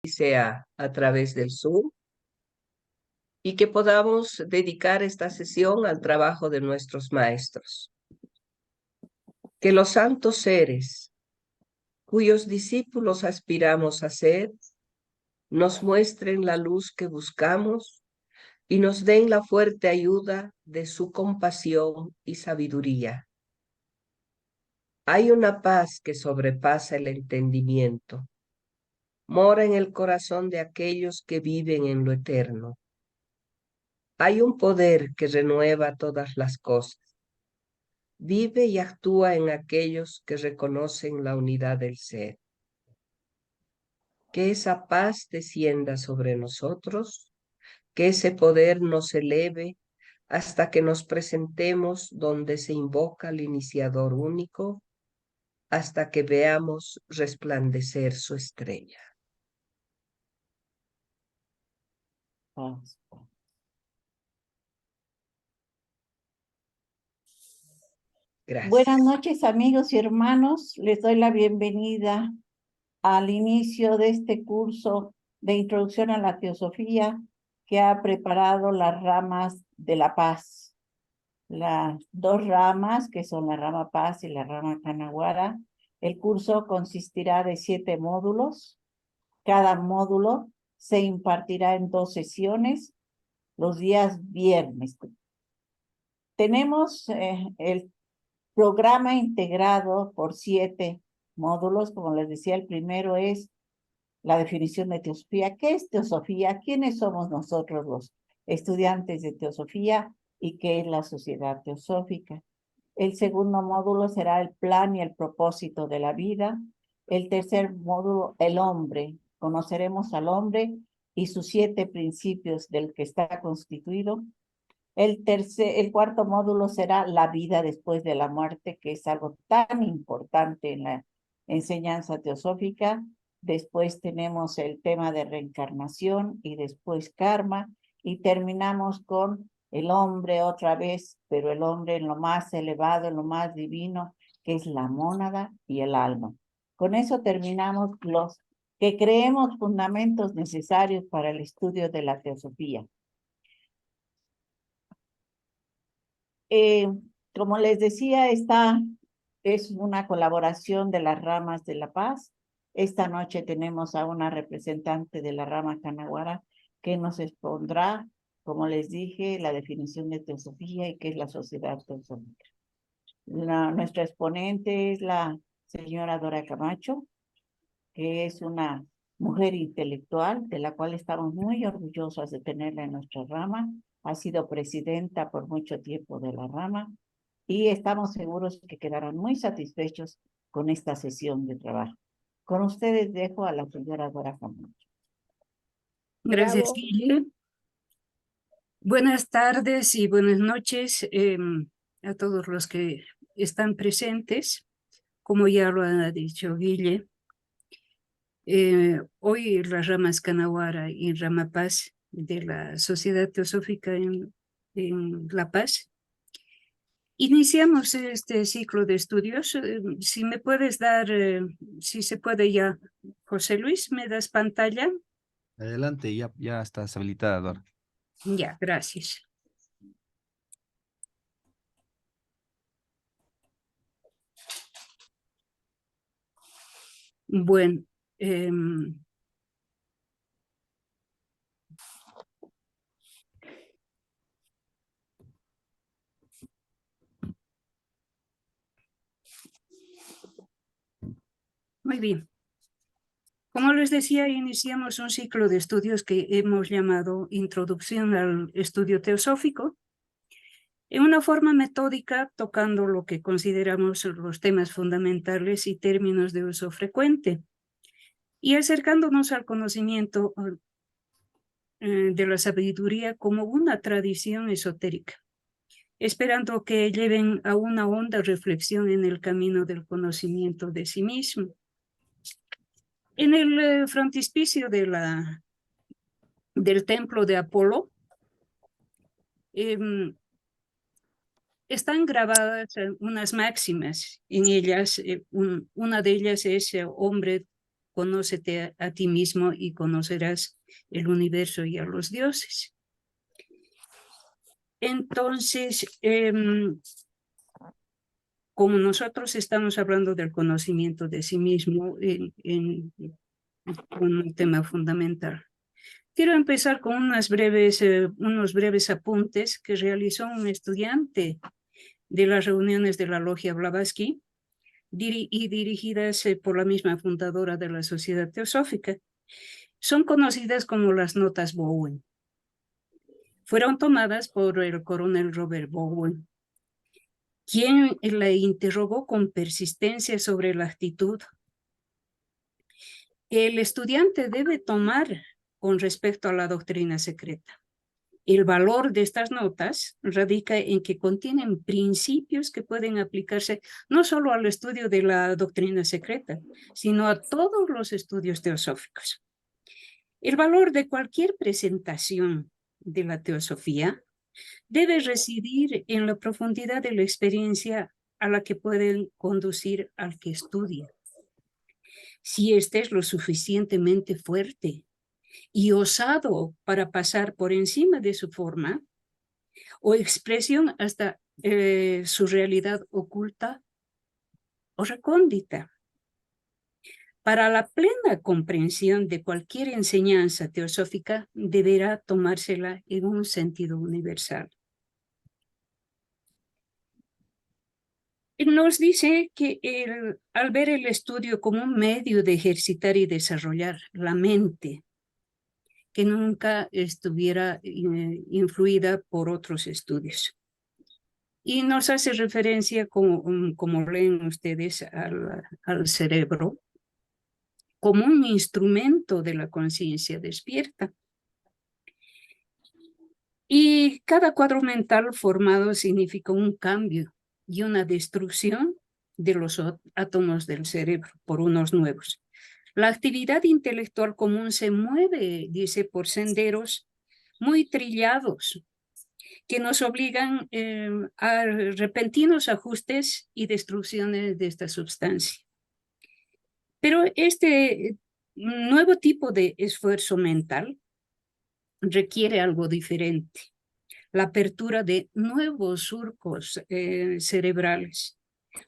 sea a través del Zoom, y que podamos dedicar esta sesión al trabajo de nuestros maestros. Que los santos seres, cuyos discípulos aspiramos a ser, nos muestren la luz que buscamos y nos den la fuerte ayuda de su compasión y sabiduría. Hay una paz que sobrepasa el entendimiento. Mora en el corazón de aquellos que viven en lo eterno. Hay un poder que renueva todas las cosas. Vive y actúa en aquellos que reconocen la unidad del ser. Que esa paz descienda sobre nosotros, que ese poder nos eleve hasta que nos presentemos donde se invoca al iniciador único, hasta que veamos resplandecer su estrella. Gracias. Buenas noches, amigos y hermanos. Les doy la bienvenida al inicio de este curso de Introducción a la Teosofía que ha preparado las ramas de la paz. Las dos ramas, que son la rama Paz y la rama Canaguara. El curso consistirá de 7 módulos. Cada módulo se impartirá en 2 sesiones los días viernes. Tenemos el programa integrado por 7 módulos. Como les decía, el primero es la definición de teosofía. ¿Qué es teosofía? ¿Quiénes somos nosotros los estudiantes de teosofía? ¿Y qué es la sociedad teosófica? El segundo módulo será el plan y el propósito de la vida. El tercer módulo, el hombre. Conoceremos al hombre y sus 7 principios del que está constituido. El cuarto módulo será la vida después de la muerte, que es algo tan importante en la enseñanza teosófica. Después tenemos el tema de reencarnación y después karma. Y terminamos con el hombre otra vez, pero el hombre en lo más elevado, en lo más divino, que es la mónada y el alma. Con eso terminamos los que creemos fundamentos necesarios para el estudio de la teosofía. Como les decía, esta es una colaboración de las ramas de la paz. Esta noche tenemos a una representante de la rama Canaguara que nos expondrá, como les dije, la definición de teosofía y qué es la sociedad teosófica. Nuestra exponente es la señora Dora Camacho, que es una mujer intelectual de la cual estamos muy orgullosas de tenerla en nuestra rama. Ha sido presidenta por mucho tiempo de la rama y estamos seguros que quedarán muy satisfechos con esta sesión de trabajo. Con ustedes dejo a la señora Dora Camacho. Gracias, Guille. Buenas tardes y buenas noches a todos los que están presentes. Como ya lo ha dicho Guille, hoy las ramas Canaguara y Rama Paz de la Sociedad Teosófica en La Paz iniciamos este ciclo de estudios. Si me puedes dar, si se puede ya, José Luis, ¿me das pantalla? Adelante, ya estás habilitada, Dora. Ya, gracias. Bueno, muy bien. Como les decía, iniciamos un ciclo de estudios que hemos llamado Introducción al Estudio Teosófico, en una forma metódica, tocando lo que consideramos los temas fundamentales y términos de uso frecuente, y acercándonos al conocimiento de la sabiduría como una tradición esotérica, esperando que lleven a una honda reflexión en el camino del conocimiento de sí mismo. En el frontispicio del templo de Apolo están grabadas unas máximas. En ellas, una de ellas es hombre conócete a ti mismo y conocerás el universo y a los dioses. Entonces, como nosotros estamos hablando del conocimiento de sí mismo con un tema fundamental, quiero empezar con unos breves apuntes que realizó un estudiante de las reuniones de la Logia Blavatsky y dirigidas por la misma fundadora de la Sociedad Teosófica. Son conocidas como las notas Bowen. Fueron tomadas por el coronel Robert Bowen, quien la interrogó con persistencia sobre la actitud que el estudiante debe tomar con respecto a la doctrina secreta. El valor de estas notas radica en que contienen principios que pueden aplicarse no solo al estudio de la doctrina secreta, sino a todos los estudios teosóficos. El valor de cualquier presentación de la teosofía debe residir en la profundidad de la experiencia a la que pueden conducir al que estudia. Si este es lo suficientemente fuerte y osado para pasar por encima de su forma o expresión hasta su realidad oculta o recóndita. Para la plena comprensión de cualquier enseñanza teosófica deberá tomársela en un sentido universal. Nos dice que al ver el estudio como un medio de ejercitar y desarrollar la mente, que nunca estuviera influida por otros estudios. Y nos hace referencia, como leen ustedes, al cerebro como un instrumento de la conciencia despierta. Y cada cuadro mental formado significa un cambio y una destrucción de los átomos del cerebro por unos nuevos. La actividad intelectual común se mueve, dice, por senderos muy trillados que nos obligan a repentinos ajustes y destrucciones de esta sustancia. Pero este nuevo tipo de esfuerzo mental requiere algo diferente, la apertura de nuevos surcos cerebrales,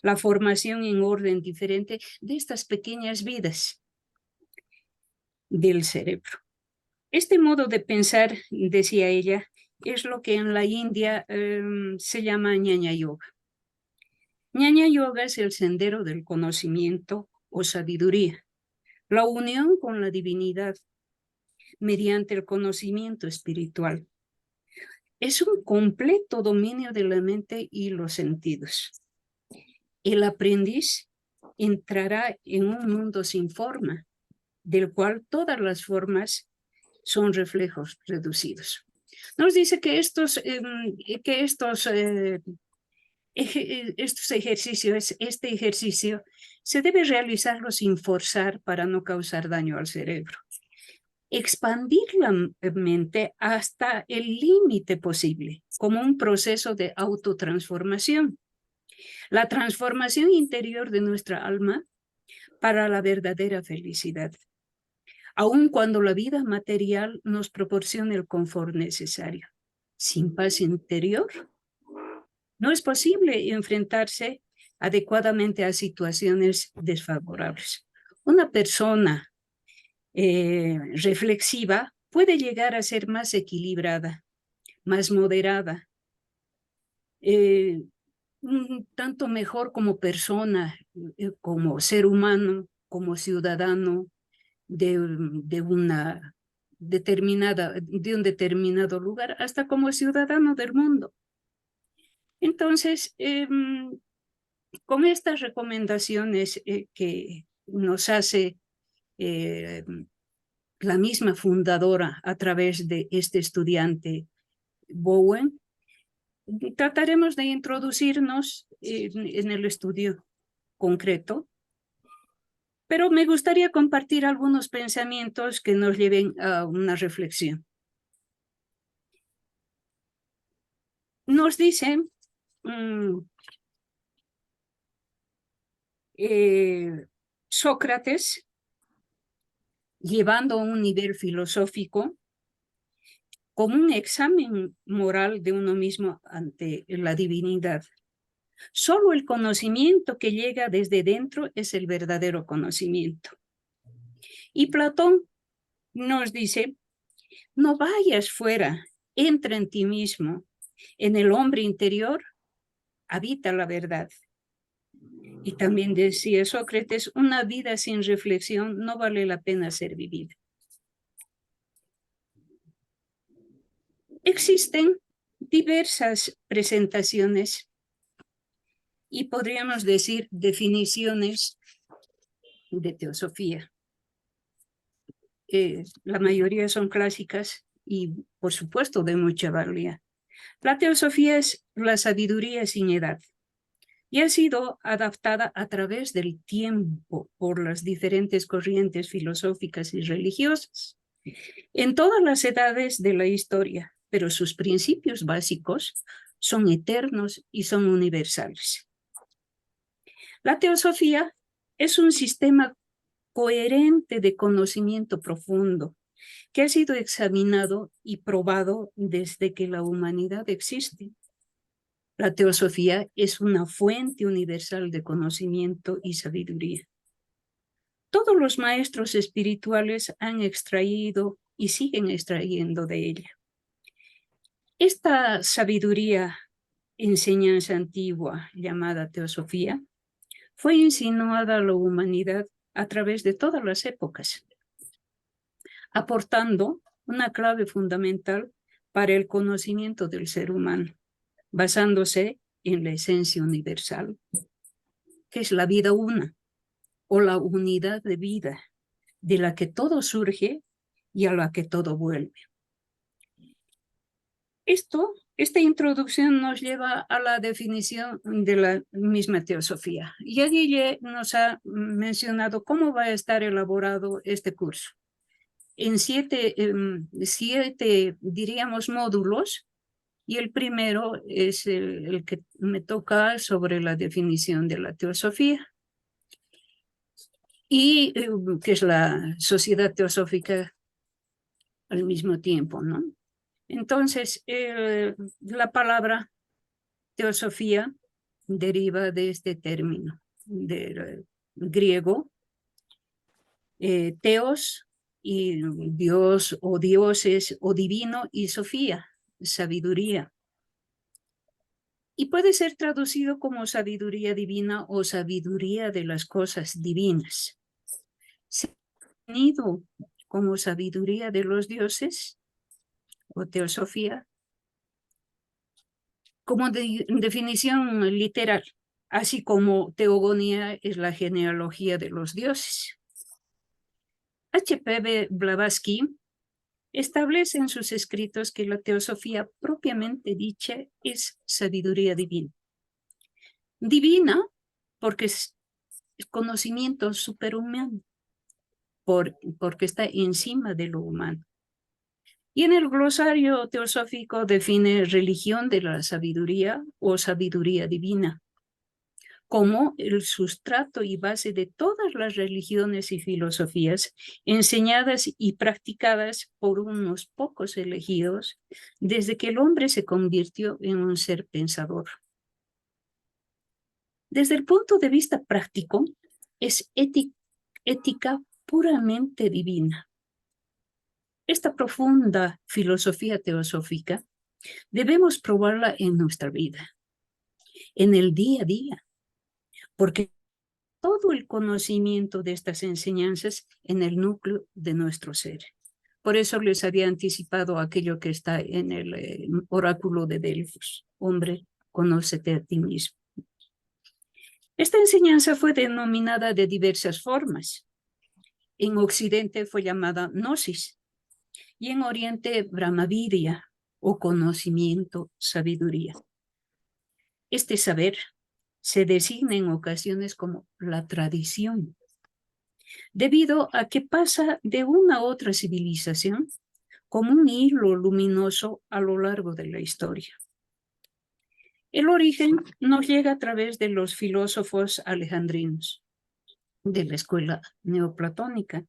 la formación en orden diferente de estas pequeñas vidas del cerebro. Este modo de pensar, decía ella, es lo que en la India se llama Jnana Yoga. Jnana Yoga es el sendero del conocimiento o sabiduría, la unión con la divinidad mediante el conocimiento espiritual. Es un completo dominio de la mente y los sentidos. El aprendiz entrará en un mundo sin forma, del cual todas las formas son reflejos reducidos. Nos dice que estos ejercicios, este ejercicio se debe realizarlo sin forzar para no causar daño al cerebro. Expandir la mente hasta el límite posible, como un proceso de autotransformación. La transformación interior de nuestra alma para la verdadera felicidad, aun cuando la vida material nos proporcione el confort necesario. Sin paz interior, no es posible enfrentarse adecuadamente a situaciones desfavorables. Una persona reflexiva puede llegar a ser más equilibrada, más moderada, tanto mejor como persona, como ser humano, como ciudadano de un determinado lugar, hasta como ciudadano del mundo. Entonces, con estas recomendaciones que nos hace la misma fundadora a través de este estudiante Bowen, trataremos de introducirnos en el estudio concreto, pero me gustaría compartir algunos pensamientos que nos lleven a una reflexión. Nos dicen Sócrates llevando a un nivel filosófico como un examen moral de uno mismo ante la divinidad. Solo el conocimiento que llega desde dentro es el verdadero conocimiento. Y Platón nos dice, no vayas fuera, entra en ti mismo. En el hombre interior habita la verdad. Y también decía Sócrates, una vida sin reflexión no vale la pena ser vivida. Existen diversas presentaciones y podríamos decir definiciones de teosofía. La mayoría son clásicas y, por supuesto, de mucha valía. La teosofía es la sabiduría sin edad y ha sido adaptada a través del tiempo por las diferentes corrientes filosóficas y religiosas en todas las edades de la historia, pero sus principios básicos son eternos y son universales. La teosofía es un sistema coherente de conocimiento profundo que ha sido examinado y probado desde que la humanidad existe. La teosofía es una fuente universal de conocimiento y sabiduría. Todos los maestros espirituales han extraído y siguen extrayendo de ella. Esta sabiduría, enseñanza antigua llamada teosofía, fue insinuada a la humanidad a través de todas las épocas, aportando una clave fundamental para el conocimiento del ser humano, basándose en la esencia universal, que es la vida una, o la unidad de vida, de la que surge y a la que todo vuelve. Esta introducción nos lleva a la definición de la misma teosofía. Ya Guille nos ha mencionado cómo va a estar elaborado este curso. En siete, diríamos, módulos, y el primero es el que me toca sobre la definición de la teosofía, y que es la sociedad teosófica al mismo tiempo, ¿no? Entonces, la palabra teosofía deriva de este término, del griego, teos, y Dios o dioses o divino, y sofía, sabiduría. Y puede ser traducido como sabiduría divina o sabiduría de las cosas divinas. Se ha definido como sabiduría de los dioses o teosofía como definición literal, así como teogonía es la genealogía de los dioses. H.P. Blavatsky establece en sus escritos que la teosofía propiamente dicha es sabiduría divina. Divina porque es conocimiento superhumano, porque está encima de lo humano. Y en el glosario teosófico define religión de la sabiduría o sabiduría divina como el sustrato y base de todas las religiones y filosofías enseñadas y practicadas por unos pocos elegidos desde que el hombre se convirtió en un ser pensador. Desde el punto de vista práctico, es ética puramente divina. Esta profunda filosofía teosófica debemos probarla en nuestra vida, en el día a día, porque todo el conocimiento de estas enseñanzas en el núcleo de nuestro ser. Por eso les había anticipado aquello que está en el oráculo de Delfos. Hombre, conócete a ti mismo. Esta enseñanza fue denominada de diversas formas. En Occidente fue llamada gnosis y en Oriente Brahmavidya o conocimiento, sabiduría. Este saber se designa en ocasiones como la tradición, debido a que pasa de una a otra civilización como un hilo luminoso a lo largo de la historia. El origen nos llega a través de los filósofos alejandrinos de la escuela neoplatónica.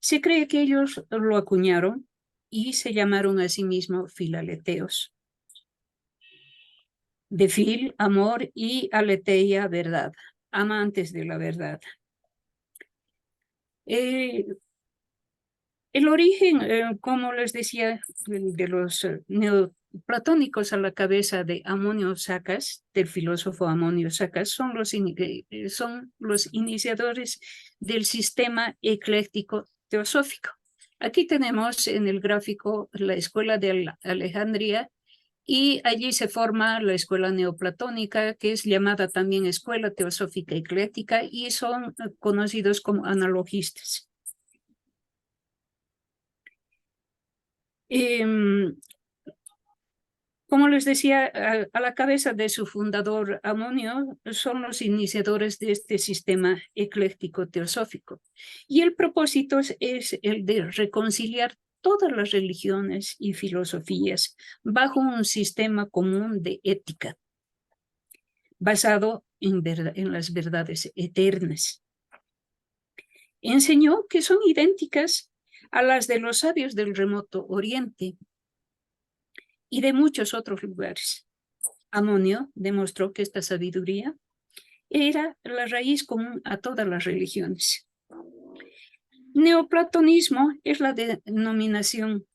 Se cree que ellos lo acuñaron y se llamaron a sí mismos filaleteos. De fil, amor, y aletheia, verdad, amantes de la verdad. El origen, como les decía, de los neoplatónicos a la cabeza de Amonio Sacas, del filósofo Amonio Sacas, son los iniciadores del sistema ecléctico teosófico. Aquí tenemos en el gráfico la escuela de Alejandría, y allí se forma la escuela neoplatónica, que es llamada también escuela teosófica ecléctica, y son conocidos como analogistas. Como les decía, a la cabeza de su fundador Amonio son los iniciadores de este sistema ecléctico teosófico. Y el propósito es el de reconciliar todas las religiones y filosofías bajo un sistema común de ética, basado en las verdades eternas. Enseñó que son idénticas a las de los sabios del remoto oriente y de muchos otros lugares. Amonio demostró que esta sabiduría era la raíz común a todas las religiones. Neoplatonismo es la denominación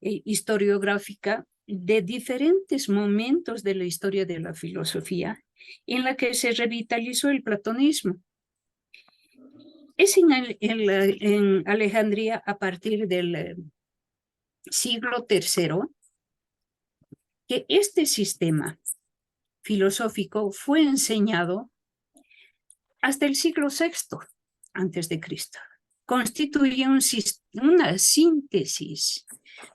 historiográfica de diferentes momentos de la historia de la filosofía en la que se revitalizó el platonismo. Es en Alejandría a partir del siglo III que este sistema filosófico fue enseñado hasta el siglo VI antes de Cristo. Constituye una síntesis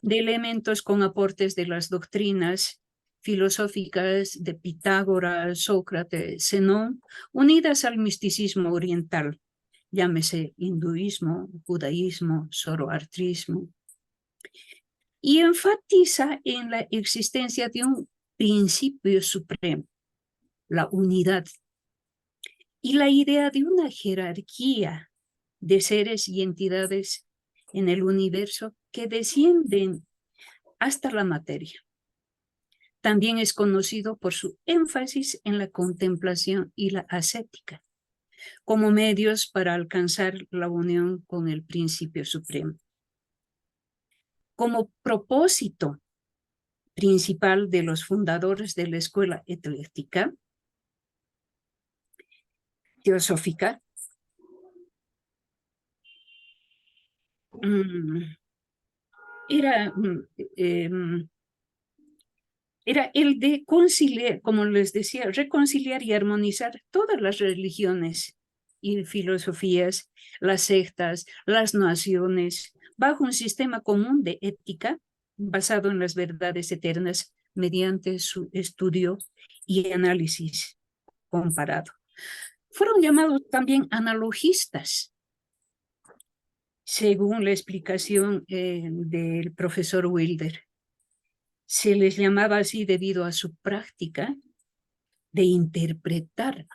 de elementos con aportes de las doctrinas filosóficas de Pitágoras, Sócrates, Zenón, unidas al misticismo oriental, llámese hinduismo, judaísmo, zoroastrismo, y enfatiza en la existencia de un principio supremo, la unidad, y la idea de una jerarquía de seres y entidades en el universo que descienden hasta la materia. También es conocido por su énfasis en la contemplación y la ascética, como medios para alcanzar la unión con el principio supremo. Como propósito principal de los fundadores de la escuela ecléctica teosófica, era el de conciliar, como les decía, reconciliar y armonizar todas las religiones y filosofías, las sectas, las naciones, bajo un sistema común de ética basado en las verdades eternas mediante su estudio y análisis comparado. Fueron llamados también analogistas, según la explicación del profesor Wilder. Se les llamaba así debido a su práctica de interpretar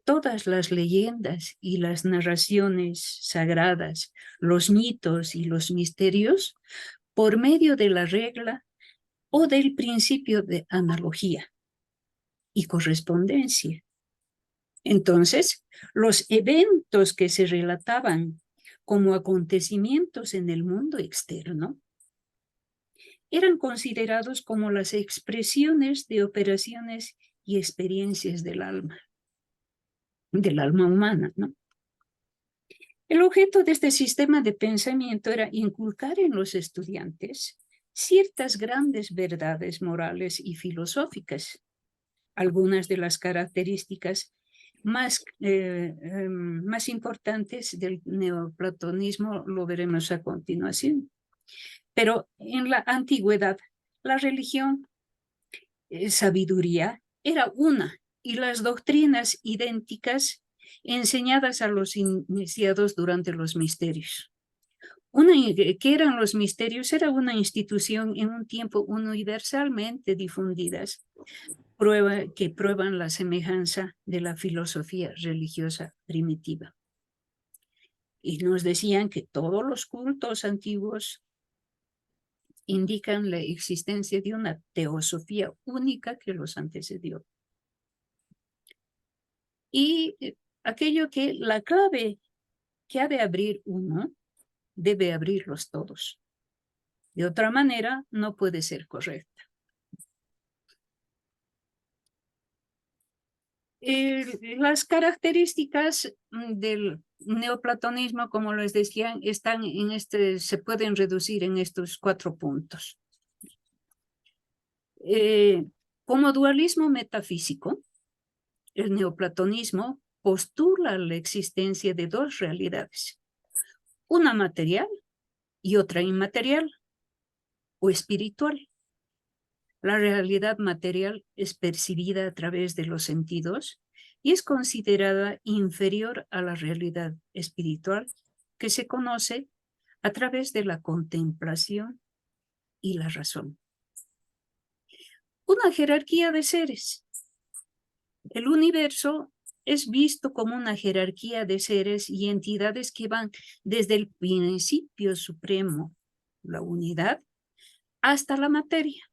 todas las leyendas y las narraciones sagradas, los mitos y los misterios por medio de la regla o del principio de analogía y correspondencia. Entonces, los eventos que se relataban como acontecimientos en el mundo externo eran considerados como las expresiones de operaciones y experiencias del alma humana, ¿no? El objeto de este sistema de pensamiento era inculcar en los estudiantes ciertas grandes verdades morales y filosóficas. Algunas de las características más importantes del neoplatonismo lo veremos a continuación. Pero en la antigüedad, la religión, sabiduría, era una, y las doctrinas idénticas enseñadas a los iniciados durante los misterios. ¿Qué eran los misterios? Era una institución en un tiempo universalmente difundidas, que prueban la semejanza de la filosofía religiosa primitiva. Y nos decían que todos los cultos antiguos indican la existencia de una teosofía única que los antecedió. Y aquello que la clave que ha de abrir uno, debe abrirlos todos. De otra manera, no puede ser correcta. Las características del neoplatonismo, como les decía, están en se pueden reducir en estos 4 puntos. Como dualismo metafísico, el neoplatonismo postula la existencia de 2 realidades, una material y otra inmaterial o espiritual. La realidad material es percibida a través de los sentidos y es considerada inferior a la realidad espiritual que se conoce a través de la contemplación y la razón. Una jerarquía de seres. El universo es visto como una jerarquía de seres y entidades que van desde el principio supremo, la unidad, hasta la materia.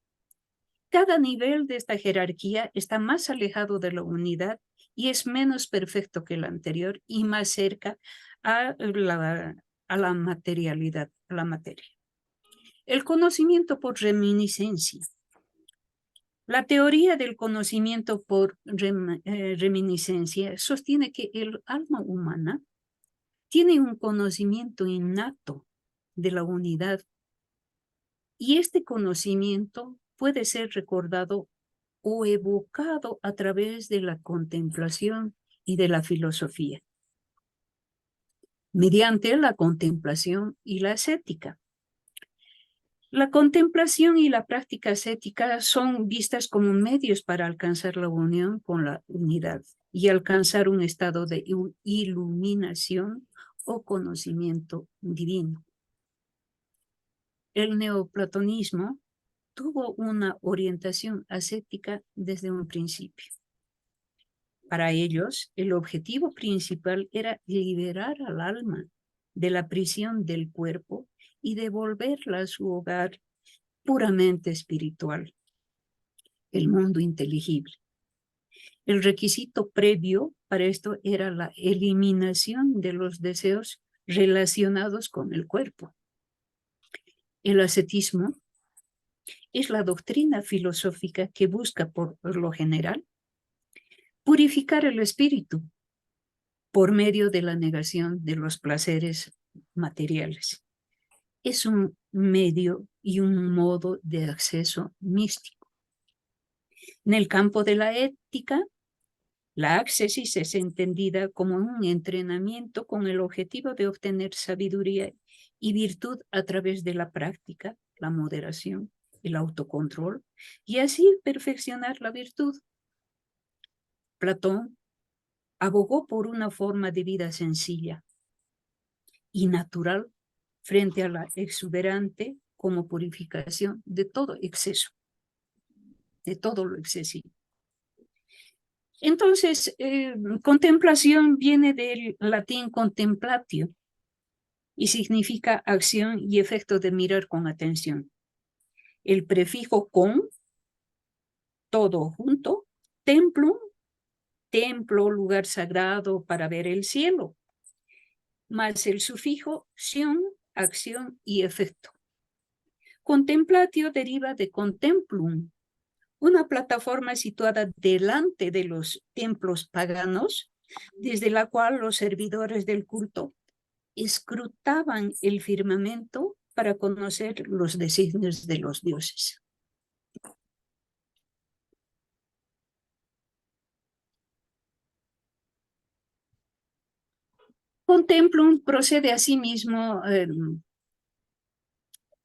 Cada nivel de esta jerarquía está más alejado de la unidad y es menos perfecto que el anterior y más cerca a la materialidad, a la materia. El conocimiento por reminiscencia. La teoría del conocimiento por reminiscencia sostiene que el alma humana tiene un conocimiento innato de la unidad y este conocimiento puede ser recordado o evocado a través de la contemplación y de la filosofía, mediante la contemplación y la ascética. La contemplación y la práctica ascética son vistas como medios para alcanzar la unión con la unidad y alcanzar un estado de iluminación o conocimiento divino. El neoplatonismo tuvo una orientación ascética desde un principio. Para ellos, el objetivo principal era liberar al alma de la prisión del cuerpo y devolverla a su hogar puramente espiritual, el mundo inteligible. El requisito previo para esto era la eliminación de los deseos relacionados con el cuerpo. El ascetismo es la doctrina filosófica que busca, por lo general, purificar el espíritu por medio de la negación de los placeres materiales. Es un medio y un modo de acceso místico. En el campo de la ética, la ascesis es entendida como un entrenamiento con el objetivo de obtener sabiduría y virtud a través de la práctica, la moderación, el autocontrol, y así perfeccionar la virtud. Platón abogó por una forma de vida sencilla y natural frente a la exuberante como purificación de todo exceso, de todo lo excesivo. Entonces, contemplación viene del latín contemplatio y significa acción y efecto de mirar con atención. El prefijo con, todo junto, templum, templo, lugar sagrado para ver el cielo, más el sufijo sion, acción y efecto. Contemplatio deriva de contemplum, una plataforma situada delante de los templos paganos, desde la cual los servidores del culto escrutaban el firmamento para conocer los designios de los dioses. Contemplum procede asimismo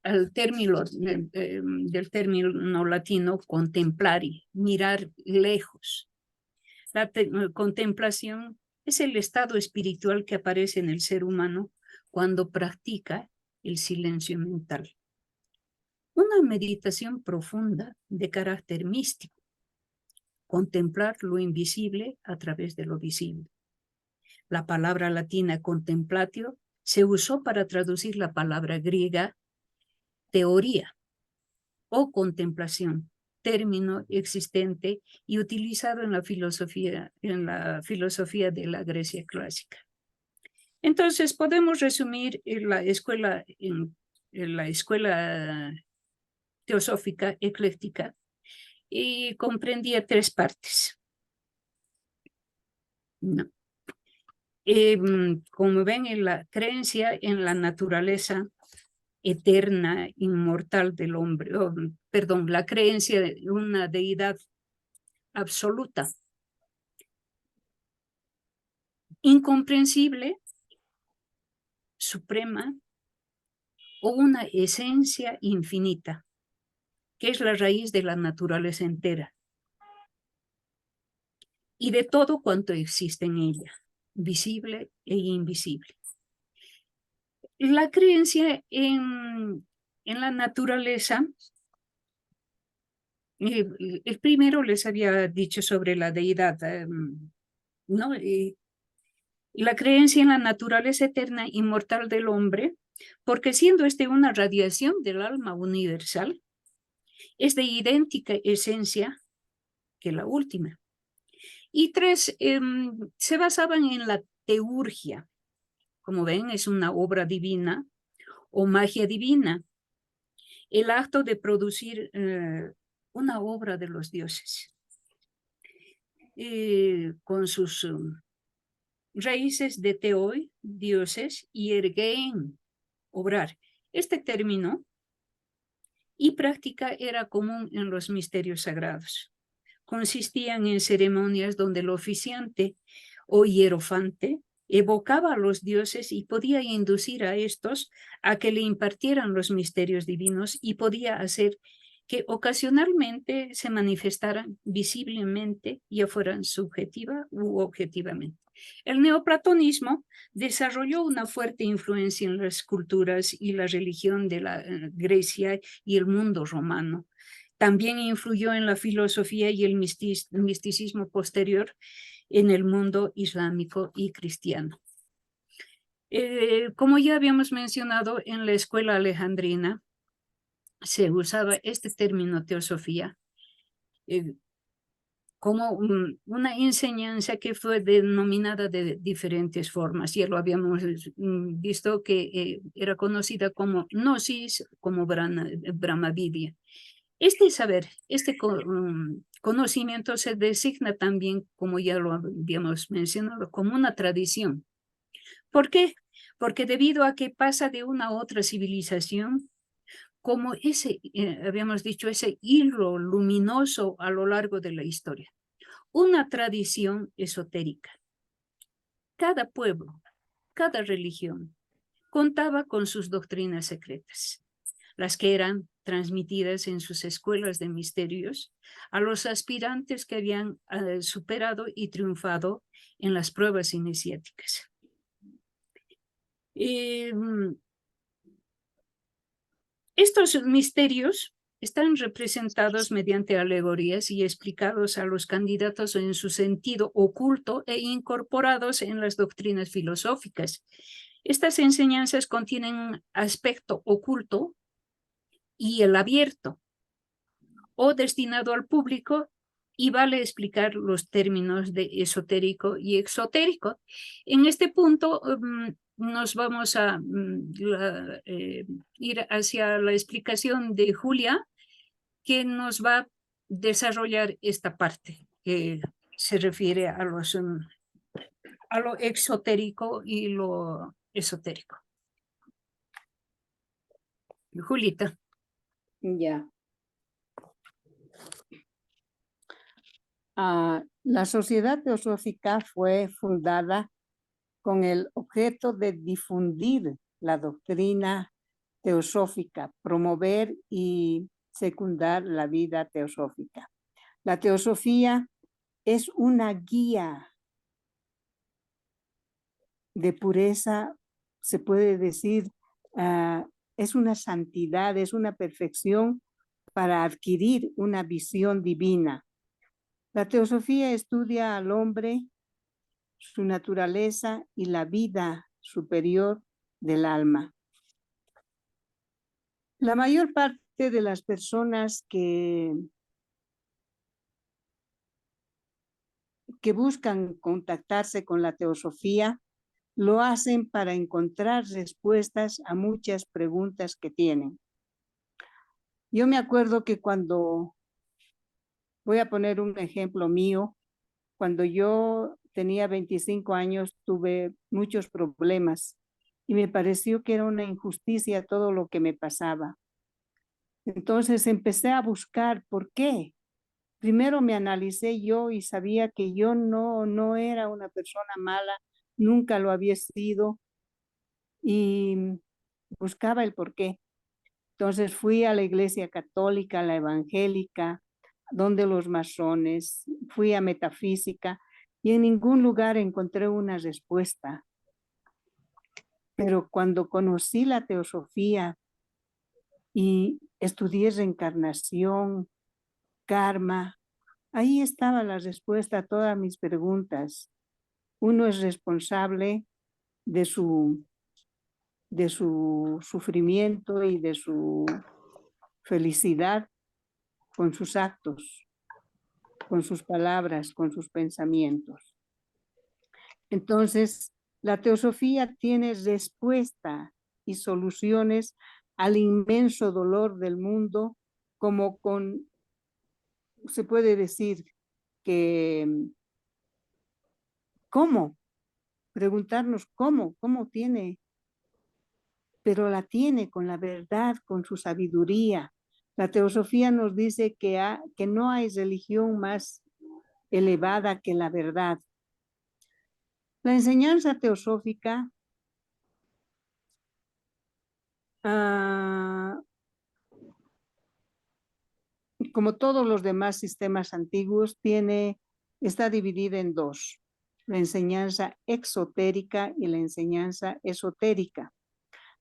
del término latino contemplari, mirar lejos. La contemplación es el estado espiritual que aparece en el ser humano cuando practica el silencio mental. Una meditación profunda de carácter místico. Contemplar lo invisible a través de lo visible. La palabra latina contemplatio se usó para traducir la palabra griega teoría o contemplación, término existente y utilizado en la filosofía de la Grecia clásica. Entonces, podemos resumir en la escuela teosófica ecléctica y comprendía 3 partes. No. Como ven, en la creencia en la naturaleza eterna, inmortal del hombre, la creencia de una deidad absoluta, incomprensible, suprema, o una esencia infinita, que es la raíz de la naturaleza entera y de todo cuanto existe en ella, visible e invisible. La creencia en la naturaleza, el primero les había dicho sobre la deidad, ¿no? La creencia en la naturaleza eterna, inmortal del hombre, porque siendo una radiación del alma universal, es de idéntica esencia que la última. Y 3, se basaban en la teurgia. Como ven, es una obra divina o magia divina, el acto de producir una obra de los dioses, con sus raíces de teoi, dioses, y ergein, obrar. Este término y práctica era común en los misterios sagrados. Consistían en ceremonias donde el oficiante o hierofante evocaba a los dioses y podía inducir a estos a que le impartieran los misterios divinos y podía hacer que ocasionalmente se manifestaran visiblemente, ya fueran subjetiva u objetivamente. El neoplatonismo desarrolló una fuerte influencia en las culturas y la religión de la Grecia y el mundo romano. También influyó en la filosofía y el misticismo posterior en el mundo islámico y cristiano. Como ya habíamos mencionado, en la escuela alejandrina se usaba este término teosofía como una enseñanza que fue denominada de diferentes formas. Ya lo habíamos visto que era conocida como gnosis, como Brahmavidya. Este saber, este conocimiento se designa también, como ya lo habíamos mencionado, como una tradición. ¿Por qué? Porque debido a que pasa de una a otra civilización, como habíamos dicho, ese hilo luminoso a lo largo de la historia. Una tradición esotérica. Cada pueblo, cada religión, contaba con sus doctrinas secretas, las que eran transmitidas en sus escuelas de misterios a los aspirantes que habían superado y triunfado en las pruebas iniciáticas. Estos misterios están representados mediante alegorías y explicados a los candidatos en su sentido oculto e incorporados en las doctrinas filosóficas. Estas enseñanzas contienen un aspecto oculto y el abierto, o destinado al público, y vale explicar los términos de esotérico y exotérico. En este punto nos vamos a ir hacia la explicación de Julia, que nos va a desarrollar esta parte que se refiere a lo exotérico y lo esotérico. Julita. Ya. La Sociedad Teosófica fue fundada con el objeto de difundir la doctrina teosófica, promover y secundar la vida teosófica. La teosofía es una guía de pureza, se puede decir, es una santidad, es una perfección para adquirir una visión divina. La teosofía estudia al hombre, su naturaleza y la vida superior del alma. La mayor parte de las personas que buscan contactarse con la teosofía lo hacen para encontrar respuestas a muchas preguntas que tienen. Yo me acuerdo que cuando, voy a poner un ejemplo mío, cuando yo tenía 25 años tuve muchos problemas y me pareció que era una injusticia todo lo que me pasaba. Entonces empecé a buscar por qué. Primero me analicé yo y sabía que yo no era una persona mala, nunca lo había sido y buscaba el por qué. Entonces fui a la iglesia católica, a la evangélica, donde los masones, fui a metafísica y en ningún lugar encontré una respuesta. Pero cuando conocí la teosofía y estudié reencarnación, karma, ahí estaba la respuesta a todas mis preguntas. Uno es responsable de su sufrimiento y de su felicidad con sus actos, con sus palabras, con sus pensamientos. Entonces, la teosofía tiene respuesta y soluciones al inmenso dolor del mundo, como se puede decir que, ¿cómo? Preguntarnos cómo tiene, pero la tiene con la verdad, con su sabiduría. La teosofía nos dice que no hay religión más elevada que la verdad. La enseñanza teosófica como todos los demás sistemas antiguos, está dividida en dos: la enseñanza exotérica y la enseñanza esotérica.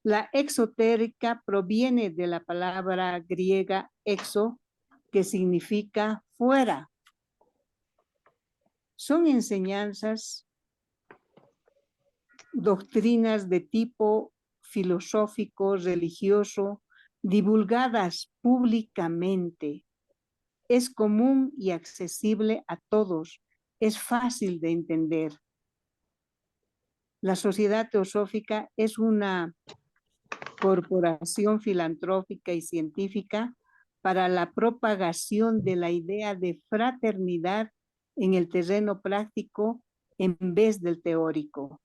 La exotérica proviene de la palabra griega exo, que significa fuera. Son enseñanzas, doctrinas de tipo filosófico, religioso, divulgadas públicamente. Es común y accesible a todos, es fácil de entender. La Sociedad Teosófica es una corporación filantrópica y científica para la propagación de la idea de fraternidad en el terreno práctico en vez del teórico.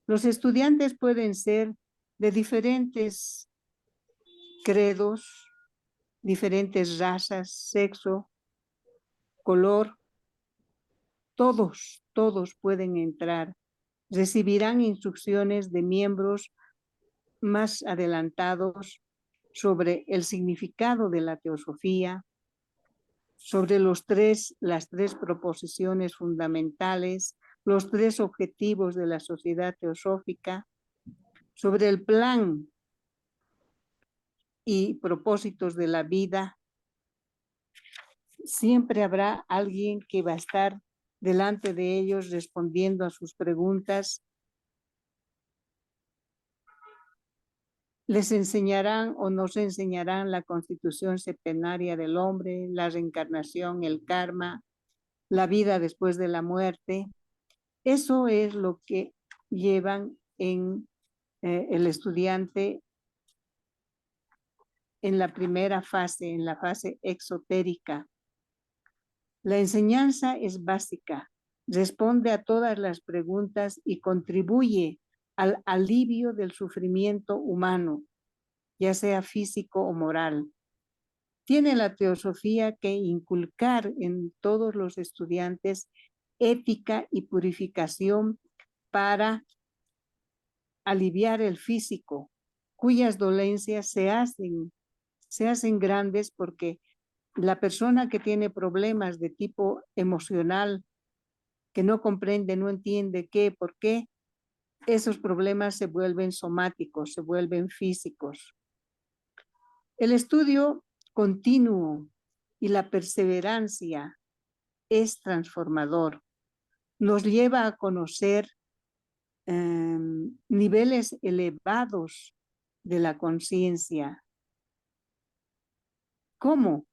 Los estudiantes pueden ser de diferentes credos, diferentes razas, sexo, color. Todos pueden entrar. Recibirán instrucciones de miembros más adelantados sobre el significado de la teosofía, sobre las tres proposiciones fundamentales, los 3 objetivos de la Sociedad Teosófica, sobre el plan y propósitos de la vida. Siempre habrá alguien que va a estar delante de ellos respondiendo a sus preguntas. Les enseñarán o nos enseñarán la constitución septenaria del hombre, la reencarnación, el karma, la vida después de la muerte. Eso es lo que llevan en el estudiante en la primera fase, en la fase exotérica. La enseñanza es básica, responde a todas las preguntas y contribuye al alivio del sufrimiento humano, ya sea físico o moral. Tiene la teosofía que inculcar en todos los estudiantes ética y purificación para aliviar el físico, cuyas dolencias se hacen grandes porque la persona que tiene problemas de tipo emocional, que no comprende, no entiende por qué, esos problemas se vuelven somáticos, se vuelven físicos. El estudio continuo y la perseverancia es transformador. Nos lleva a conocer niveles elevados de la conciencia. ¿Cómo?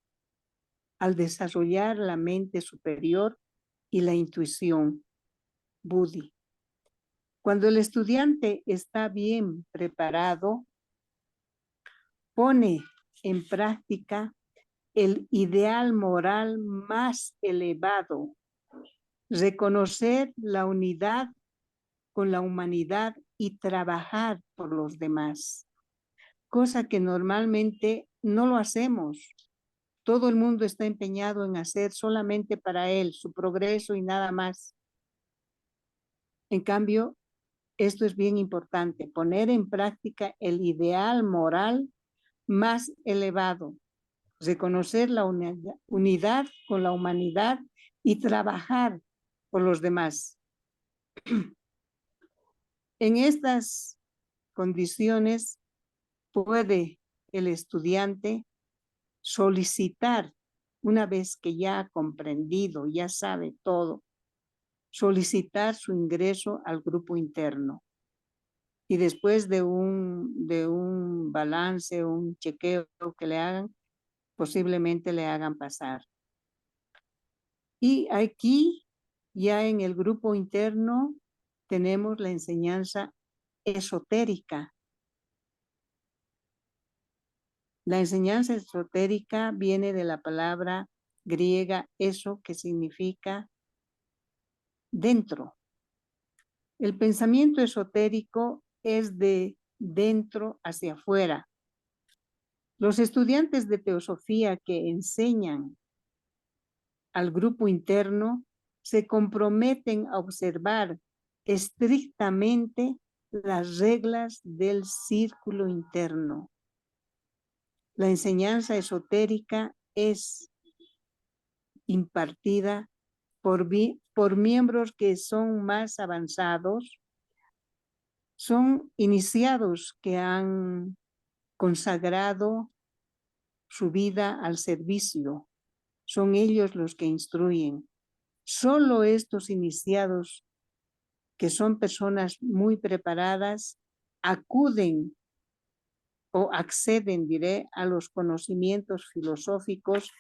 Al desarrollar la mente superior y la intuición, Buddhi. Cuando el estudiante está bien preparado, pone en práctica el ideal moral más elevado, reconocer la unidad con la humanidad y trabajar por los demás, cosa que normalmente no lo hacemos. Todo el mundo está empeñado en hacer solamente para él, su progreso y nada más. En cambio, esto es bien importante, poner en práctica el ideal moral más elevado, reconocer la unidad con la humanidad y trabajar por los demás. En estas condiciones puede el estudiante solicitar, una vez que ya ha comprendido, ya sabe todo, solicitar su ingreso al grupo interno. Y después de un balance, un chequeo que le hagan, posiblemente le hagan pasar. Y aquí, ya en el grupo interno, tenemos la enseñanza esotérica. La enseñanza esotérica viene de la palabra griega eso, que significa dentro. El pensamiento esotérico es de dentro hacia afuera. Los estudiantes de teosofía que enseñan al grupo interno se comprometen a observar estrictamente las reglas del círculo interno. La enseñanza esotérica es impartida por miembros que son más avanzados, son iniciados que han consagrado su vida al servicio. Son ellos los que instruyen. Solo estos iniciados, que son personas muy preparadas, acuden o acceden, diré, a los conocimientos filosóficos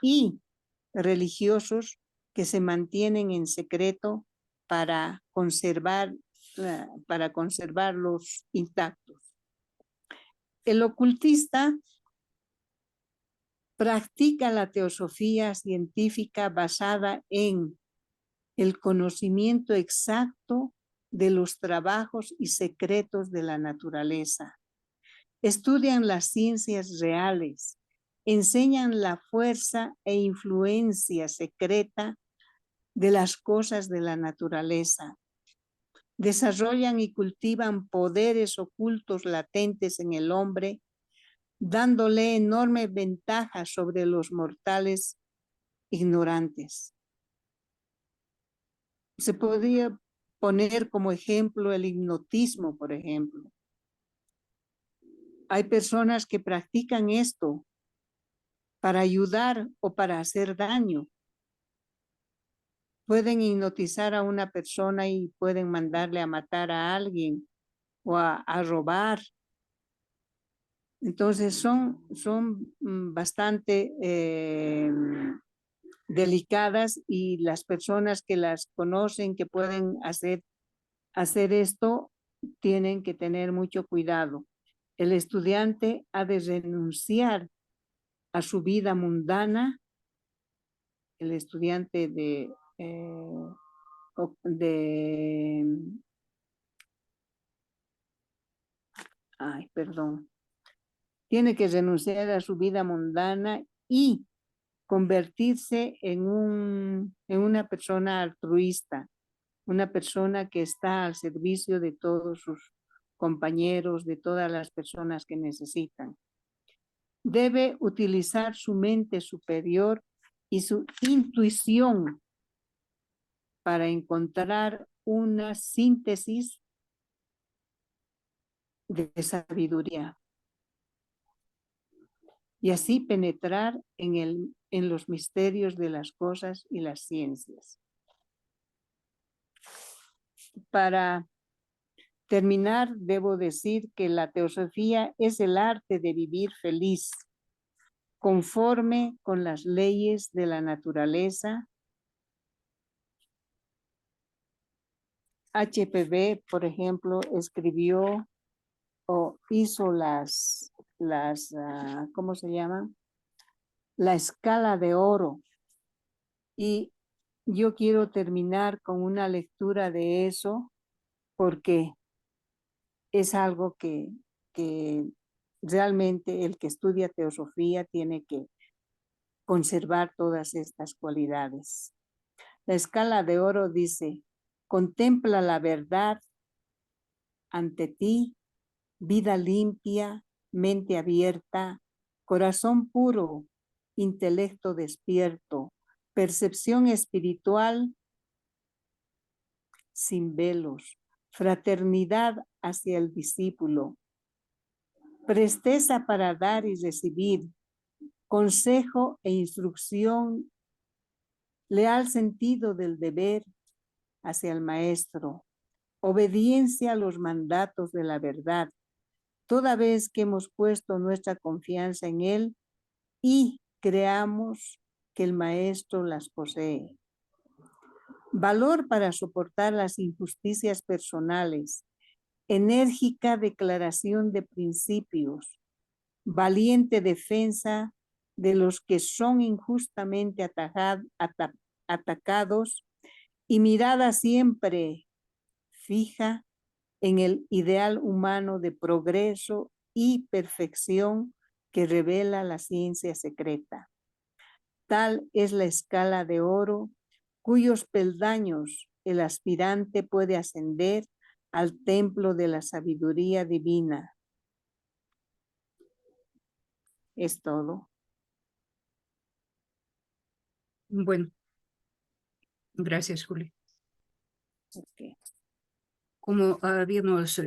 y religiosos que se mantienen en secreto para conservarlos intactos. El ocultista practica la teosofía científica basada en el conocimiento exacto de los trabajos y secretos de la naturaleza. Estudian las ciencias reales, enseñan la fuerza e influencia secreta de las cosas de la naturaleza. Desarrollan y cultivan poderes ocultos latentes en el hombre, dándole enorme ventaja sobre los mortales ignorantes. Se podría poner como ejemplo el hipnotismo, por ejemplo. Hay personas que practican esto para ayudar o para hacer daño. Pueden hipnotizar a una persona y pueden mandarle a matar a alguien o a robar. Entonces son bastante delicadas, y las personas que las conocen, que pueden hacer esto, tienen que tener mucho cuidado. El estudiante ha de renunciar a su vida mundana. El estudiante tiene que renunciar a su vida mundana y convertirse en una persona altruista, una persona que está al servicio de todos sus compañeros, de todas las personas que necesitan. Debe utilizar su mente superior y su intuición para encontrar una síntesis de sabiduría y así penetrar en los misterios de las cosas y las ciencias. Para terminar, debo decir que la teosofía es el arte de vivir feliz, conforme con las leyes de la naturaleza. HPB, por ejemplo, escribió o hizo ¿cómo se llama? La escala de oro. Y yo quiero terminar con una lectura de eso porque es algo que realmente el que estudia teosofía tiene que conservar todas estas cualidades. La escala de oro dice: contempla la verdad ante ti, vida limpia, mente abierta, corazón puro, intelecto despierto, percepción espiritual sin velos, fraternidad hacia el discípulo, presteza para dar y recibir, consejo e instrucción, leal sentido del deber hacia el maestro, obediencia a los mandatos de la verdad, toda vez que hemos puesto nuestra confianza en él y creamos que el maestro las posee. Valor para soportar las injusticias personales, enérgica declaración de principios, valiente defensa de los que son injustamente atacados y mirada siempre fija en el ideal humano de progreso y perfección que revela la ciencia secreta. Tal es la escala de oro cuyos peldaños el aspirante puede ascender al templo de la sabiduría divina. Es todo. Bueno, gracias, Juli. Okay. Como habíamos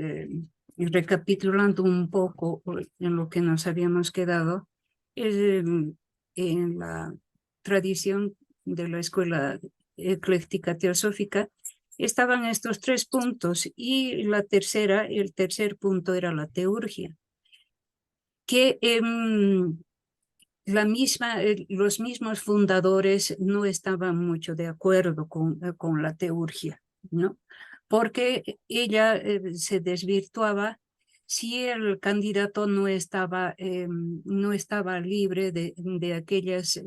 recapitulando un poco en lo que nos habíamos quedado, en la tradición de la escuela ecléctica teosófica estaban estos 3 puntos y el tercer punto era la teurgia, que los mismos fundadores no estaban mucho de acuerdo con la teurgia, ¿no? Porque ella se desvirtuaba si el candidato no estaba libre de aquellos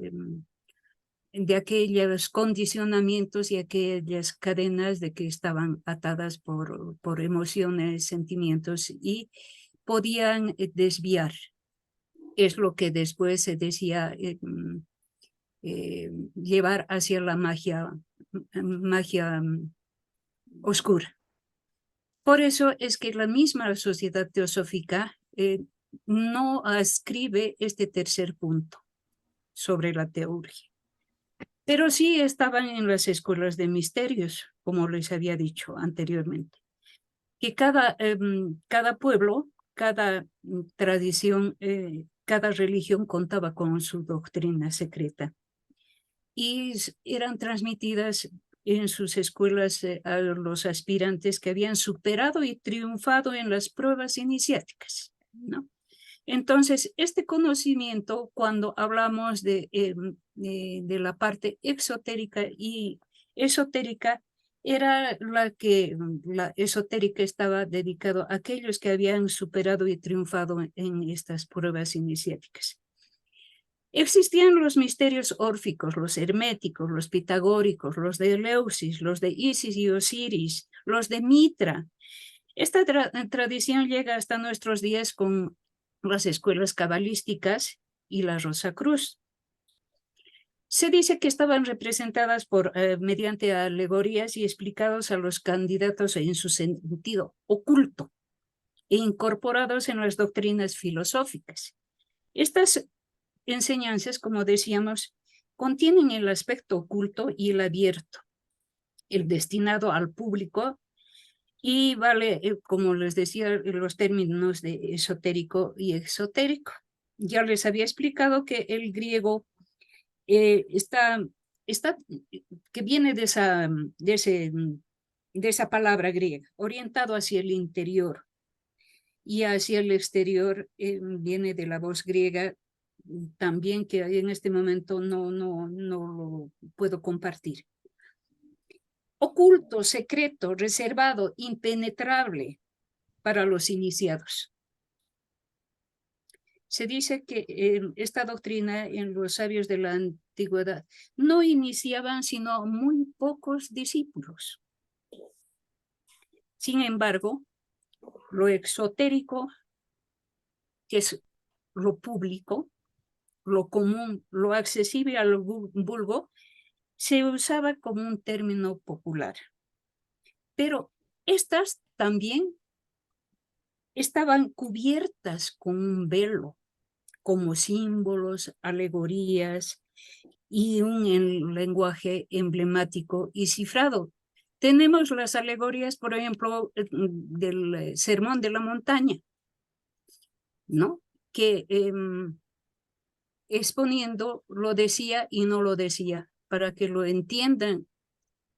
condicionamientos y aquellas cadenas de que estaban atadas por emociones, sentimientos y podían desviar. Es lo que después se decía llevar hacia la magia oscura. Por eso es que la misma sociedad teosófica no ascribe este tercer punto sobre la teurgia. Pero sí estaban en las escuelas de misterios, como les había dicho anteriormente, que cada pueblo, cada tradición, cada religión contaba con su doctrina secreta y eran transmitidas en sus escuelas a los aspirantes que habían superado y triunfado en las pruebas iniciáticas, ¿no? Entonces, este conocimiento, cuando hablamos de la parte exotérica y esotérica, era la esotérica estaba dedicado a aquellos que habían superado y triunfado en estas pruebas iniciáticas. Existían los misterios órficos, los herméticos, los pitagóricos, los de Eleusis, los de Isis y Osiris, los de Mitra. Esta tradición llega hasta nuestros días con las escuelas cabalísticas y la Rosacruz. Se dice que estaban representadas mediante alegorías y explicados a los candidatos en su sentido oculto e incorporados en las doctrinas filosóficas. Estas enseñanzas, como decíamos, contienen el aspecto oculto y el abierto, el destinado al público, y vale, como les decía, los términos de esotérico y exotérico. Ya les había explicado que el griego que viene de ese de esa palabra griega, orientado hacia el interior. Y hacia el exterior viene de la voz griega también, que en este momento no lo puedo compartir. Oculto, secreto, reservado, impenetrable para los iniciados. Se dice que esta doctrina en los sabios de la antigüedad no iniciaban sino muy pocos discípulos. Sin embargo, lo exotérico, que es lo público, lo común, lo accesible al vulgo, se usaba como un término popular. Pero estas también estaban cubiertas con un velo, como símbolos, alegorías y un lenguaje emblemático y cifrado. Tenemos las alegorías, por ejemplo, del Sermón de la Montaña, ¿no? Que exponiendo lo decía y no lo decía, para que lo entiendan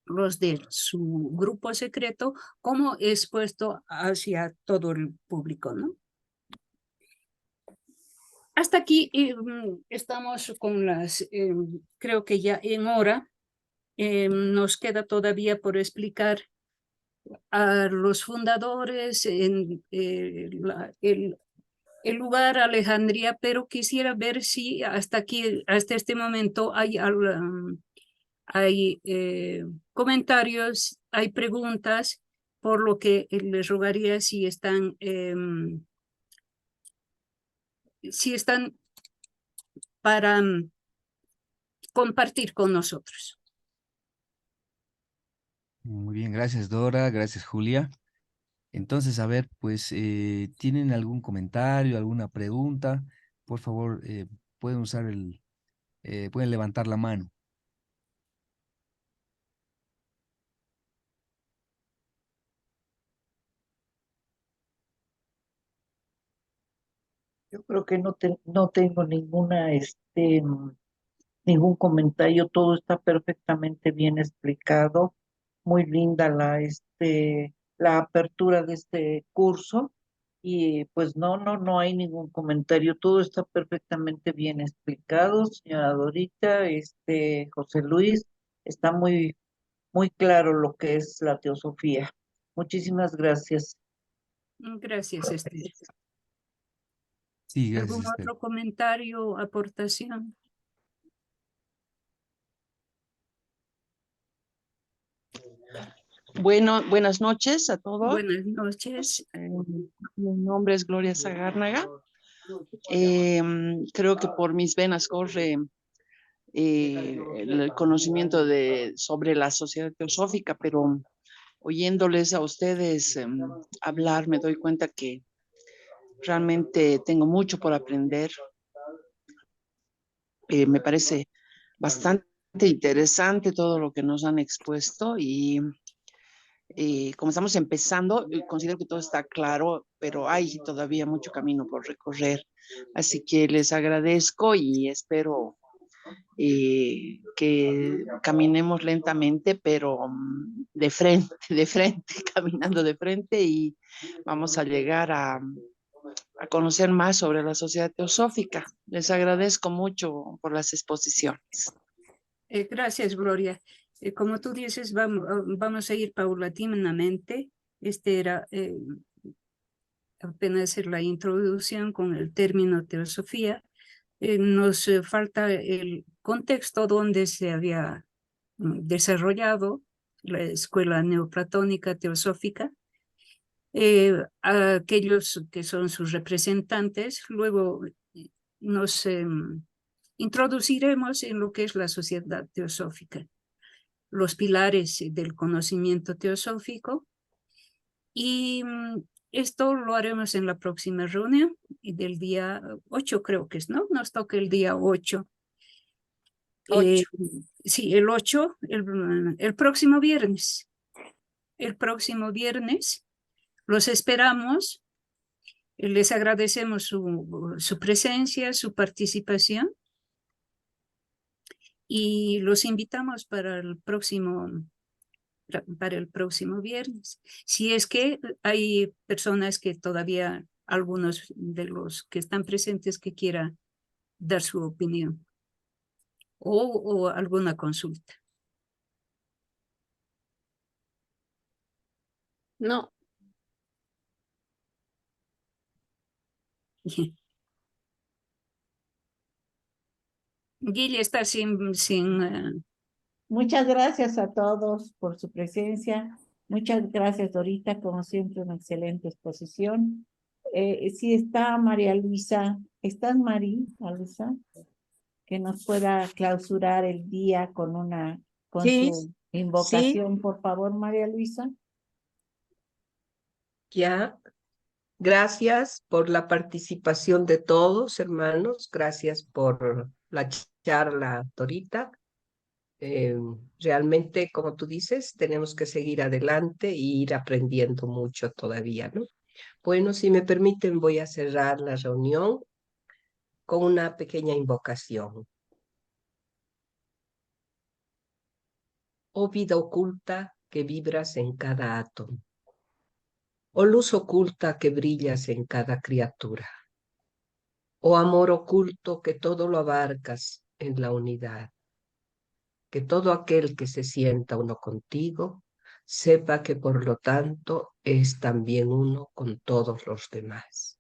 los de su grupo secreto como expuesto hacia todo el público, ¿no? Hasta aquí estamos con las, creo que ya en hora. Nos queda todavía por explicar a los fundadores, el lugar Alejandría, pero quisiera ver si hasta aquí, hasta este momento hay comentarios, hay preguntas, por lo que les rogaría si están para compartir con nosotros. Muy bien, gracias Dora, gracias Julia. Entonces, a ver, pues, ¿tienen algún comentario, alguna pregunta? Por favor, pueden usar pueden levantar la mano. Yo creo que no tengo ningún comentario, todo está perfectamente bien explicado, muy linda la apertura de este curso y pues no hay ningún comentario, todo está perfectamente bien explicado, señora Dorita, José Luis, está muy claro lo que es la teosofía. Muchísimas gracias. Gracias, Esther. Sí, gracias, ¿Algún Esther. otro comentario, aportación? Bueno, buenas noches a todos. Buenas noches. Mi nombre es Gloria Zagárnaga. Creo que por mis venas corre el conocimiento sobre la sociedad teosófica, pero oyéndoles a ustedes hablar me doy cuenta que realmente tengo mucho por aprender. Me parece bastante interesante todo lo que nos han expuesto y como estamos empezando, considero que todo está claro, pero hay todavía mucho camino por recorrer. Así que les agradezco y espero que caminemos lentamente, pero de frente, caminando de frente y vamos a llegar a conocer más sobre la sociedad teosófica. Les agradezco mucho por las exposiciones. Gracias, Gloria. Como tú dices, vamos a ir paulatinamente. Era apenas la introducción con el término teosofía. Nos falta el contexto donde se había desarrollado la escuela neoplatónica teosófica. Aquellos que son sus representantes, luego nos introduciremos en lo que es la sociedad teosófica, los pilares del conocimiento teosófico, y esto lo haremos en la próxima reunión del día 8, creo que es, ¿no? Nos toca el día 8. Sí, el 8, el próximo viernes. El próximo viernes los esperamos. Les agradecemos su presencia, su participación y los invitamos para el próximo para el próximo viernes. Si es que hay personas que todavía, algunos de los que están presentes que quieran dar su opinión o alguna consulta. No, Guille está sin Muchas gracias a todos por su presencia. Muchas gracias, Dorita, como siempre, una excelente exposición. Sí está María Luisa. ¿Estás, María Luisa? Que nos pueda clausurar el día con Sí, su invocación, por favor, María Luisa. ya. Gracias por la participación de todos, hermanos. Gracias por la charla, Dorita. Realmente, como tú dices, tenemos que seguir adelante e ir aprendiendo mucho todavía, ¿no? Bueno, si me permiten, voy a cerrar la reunión con una pequeña invocación. Oh vida oculta que vibras en cada átomo. Oh luz oculta que brillas en cada criatura. Oh amor oculto que todo lo abarcas en la unidad. Que todo aquel que se sienta uno contigo, sepa que por lo tanto es también uno con todos los demás.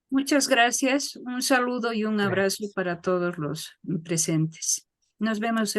Muchas gracias. Un saludo y un abrazo Gracias. para todos los presentes. Nos vemos